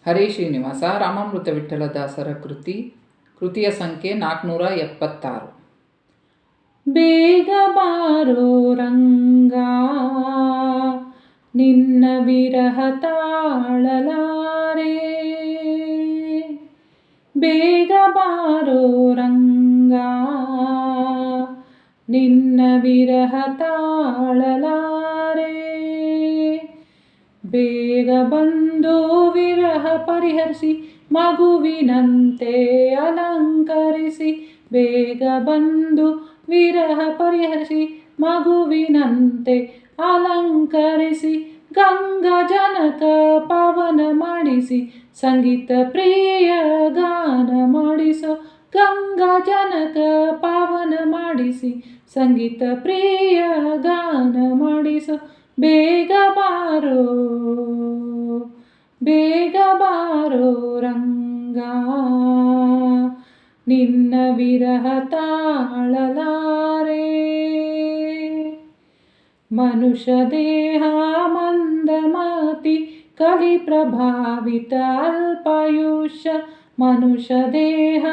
ಹರೇ ಶ್ರೀನಿವಾಸ. ರಾಮಾಮೃತ ವಿಠ್ಠಲದಾಸರ ಕೃತಿಯ ಸಂಖ್ಯೆ 476. ಬೇಗ ಬಾರೋ ರಂಗ, ನಿನ್ನ ವಿರಹ ತಾಳಲಾರೆ. ಬೇಗ ಬಾರೋ ರಂಗ, ನಿನ್ನ ವಿರಹ ತಾಳಲಾರೆ. ಬೇಗ ಬಂದು ವಿರಹ ಪರಿಹರಿಸಿ ಮಗುವಿನಂತೆ ಅಲಂಕರಿಸಿ. ಬೇಗ ಬಂದು ವಿರಹ ಪರಿಹರಿಸಿ ಮಗುವಿನಂತೆ ಅಲಂಕರಿಸಿ. ಗಂಗಾ ಜನಕ ಪವನ ಮಾಡಿಸಿ ಸಂಗೀತ ಪ್ರಿಯ ಗಾನ ಮಾಡಿಸೋ. ಗಂಗಾ ಜನಕ ಪಾವನ ಮಾಡಿಸಿ ಸಂಗೀತ ಪ್ರಿಯ ಗಾನ ಮಾಡಿಸೋ. ಬೇಗ ಬಾರೋ, ಬೇಗ ಬಾರೋ ರಂಗ, ನಿನ್ನ ವಿರಹ ತಾಳಲಾರೆ. ಮನುಷ್ಯ ದೇಹ ಮಂದಮತಿ ಕಲಿ ಪ್ರಭಾವಿತ ಅಲ್ಪಾಯುಷ್ಯ. ಮನುಷ್ಯ ದೇಹ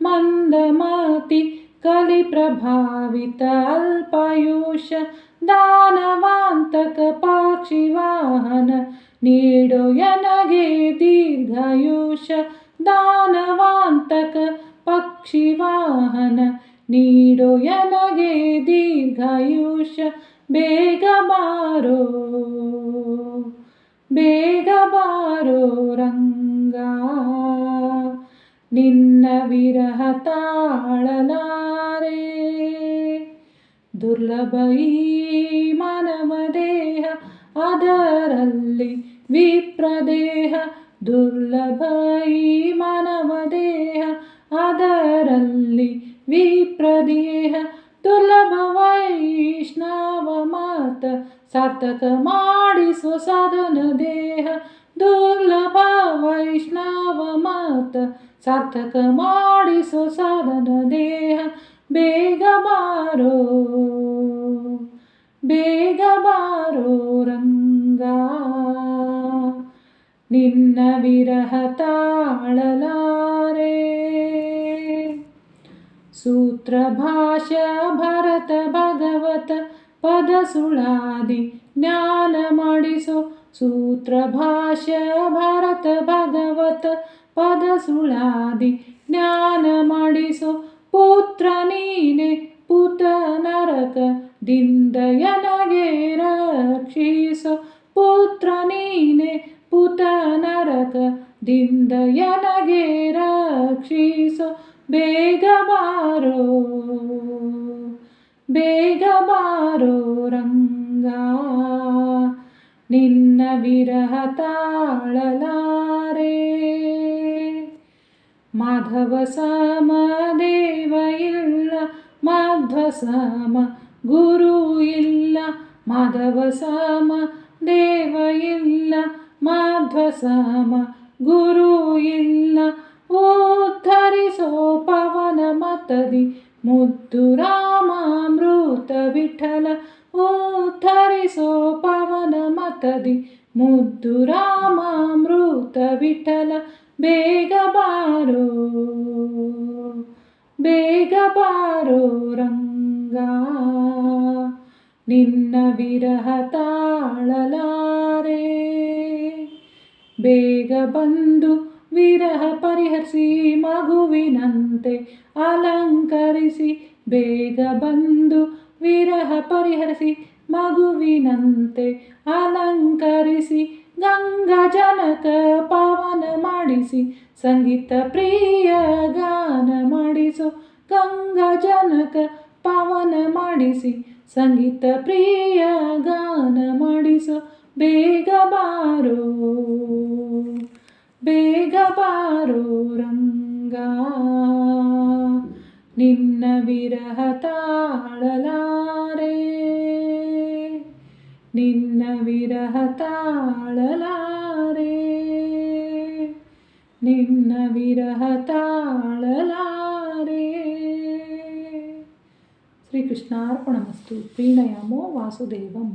ಮಂದಮತಿ ಕಲಿ ಪ್ರಭಾವಿತ ಅಲ್ಪಾಯುಷ್ಯ. ದಾನವಾಂತಕ ಪಕ್ಷಿ ವಾಹನ ನೀಡೋ ಎನಗೆ ದೀರ್ಘಾಯುಷ್ಯ. ದಾನವಾಂತಕ ಪಕ್ಷಿ ವಾಹನ ನೀಡೋ ಎನಗೆ ದೀರ್ಘಾಯುಷ್ಯ. ಬೇಗ ಬಾರೋ, ಬೇಗ ಬಾರೋ ರಂಗ, ನಿನ್ನ ವಿರಹ ತಾಳಲಾರೆ. ದುರ್ಲಭ ಈ ಮಾನವ ದೇಹ, ಅದರಲ್ಲಿ ವಿಪ್ರದೇಹ. ದುರ್ಲಭ ಈ ಮಾನವ ದೇಹ, ಅದರಲ್ಲಿ ವಿಪ್ರದೇಹ. ದುರ್ಲಭ ವೈಷ್ಣವ ಮತ ಸಾರ್ಥಕ ಮಾಡಿಸೋ ಸಾಧನ ದೇಹ. ದುರ್ಲಭ ವೈಷ್ಣವ ಮತ ಸಾರ್ಥಕ ಮಾಡಿಸೋ ಸಾಧನ ದೇಹ. ಬೇಗ ಬಾರೋ, ಬೇಗ ಬಾರೋ ರಂಗ, ನಿನ್ನ ವಿರಹ ತಾಳಲಾರೆ. ಸೂತ್ರ ಭಾಷ್ಯ ಭರತ ಭಾಗವತ ಪದ ಸುಳಾದಿ ಜ್ಞಾನ ಮಾಡಿಸೋ. ಸೂತ್ರ ಭಾಷ್ಯ ಭರತ ಭಾಗವತ ಪದ ಸುಳಾದಿ ಜ್ಞಾನ ಮಾಡಿಸೋ. ಪುತ್ರ ನೀನೆ ಪುತ ನರಕದಿಂದ ಎನಗೆ ರಕ್ಷಿಸೋ. ಪುತ್ರ ನೀನೆ ಪುತ ನರಕದಿಂದ ಎನಗೆ ರಕ್ಷಿಸೋ. ಬೇಗ ಬಾರೋ, ಬೇಗ ಬಾರೋ ರಂಗ, ನಿನ್ನ ವಿರಹ ತಾಳಲಾರೆ. ಮಾಧವ ಸಮ ದೇವ ಇಲ್ಲ, ಮಾಧ್ವ ಸಮ ಗುರು ಇಲ್ಲ. ಮಾಧವ ಸಮ ದೇವ ಇಲ್ಲ, ಮಾಧ್ವ ಸಮ ಗುರು ಇಲ್ಲ. ಉದ್ಧರಿಸೋ ಪವನ ಮತದಿ ಮುದ್ದು ರಾಮಾಮೃತ ವಿಠಲ. ಉದ್ಧರಿಸೋ ಪವನ ಮತದಿ ಮುದ್ದು ರಾಮಾಮೃತ ವಿಠಲ. ಬೇಗ ಬಾರೋ, ಬೇಗ ಬಾರೋ ರಂಗ, ನಿನ್ನ ವಿರಹ ತಾಳಲಾರೆ. ಬೇಗ ಬಂದು ವಿರಹ ಪರಿಹರಿಸಿ ಮಗುವಿನಂತೆ ಅಲಂಕರಿಸಿ. ಬೇಗ ಬಂದು ವಿರಹ ಪರಿಹರಿಸಿ ಮಗುವಿನಂತೆ ಅಲಂಕರಿಸಿ. ಗಂಗಾ ಜನಕ ಪಾವನ ಮಾಡಿಸಿ ಸಂಗೀತ ಪ್ರಿಯ ಗಾನ ಮಾಡಿಸೋ. ಗಂಗಾ ಜನಕ ಪಾವನ ಮಾಡಿಸಿ ಸಂಗೀತ ಪ್ರಿಯ ಗಾನ ಮಾಡಿಸೋ. ಬೇಗ ಬಾರೋ, ಬೇಗ ಬಾರೋ ರಂಗ, ನಿನ್ನ ವಿರಹ ತಾಳಲಾರೆ. ನಿನ್ನ ವಿರಹ ತಾಳಲಾರೆ, ನಿನ್ನ ವಿರಹ ತಾಳಲಾರೆ. ಶ್ರೀಕೃಷ್ಣಾರ್ಪಣಮಸ್ತು. ಪ್ರೀಣಯಾಮೋ ವಾಸುದೇವಂ.